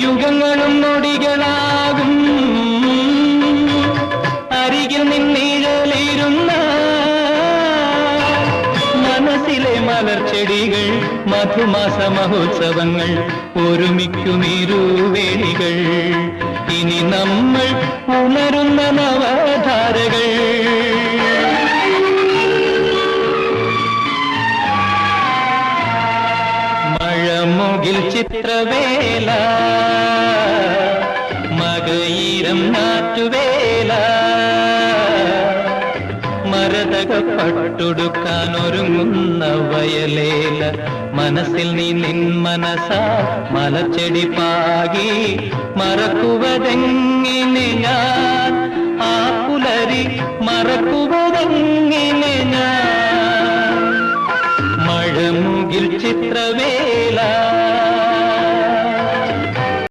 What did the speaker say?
യുഗങ്ങളും നൊടികളാകും അരികിൽ നിന്നിഴലിരുന്ന മനസ്സിലെ മലർച്ചെടികൾ മധുമാസ മഹോത്സവങ്ങൾ ഒരുമിക്കുമിരുവേണികൾ ഇനി നമ്മൾ ഉണരുന്ന നവധാരകൾ മഴമുകിൽ ചിത്രവേല മകയിരം നാറ്റുവേല മരതക പട്ടൊടുക്കാൻ ഒരുങ്ങുന്ന വയലേല മനസ്സിൽ നീ നിൻ മനസാ മലച്ചെടി പാകി മറക്കുവതെങ്ങിനെ ഞാൻ ആ പുലരി മറക്കുവതെങ്ങിനെ ഞാൻ മഴമുകിൽ ചിത്രവേ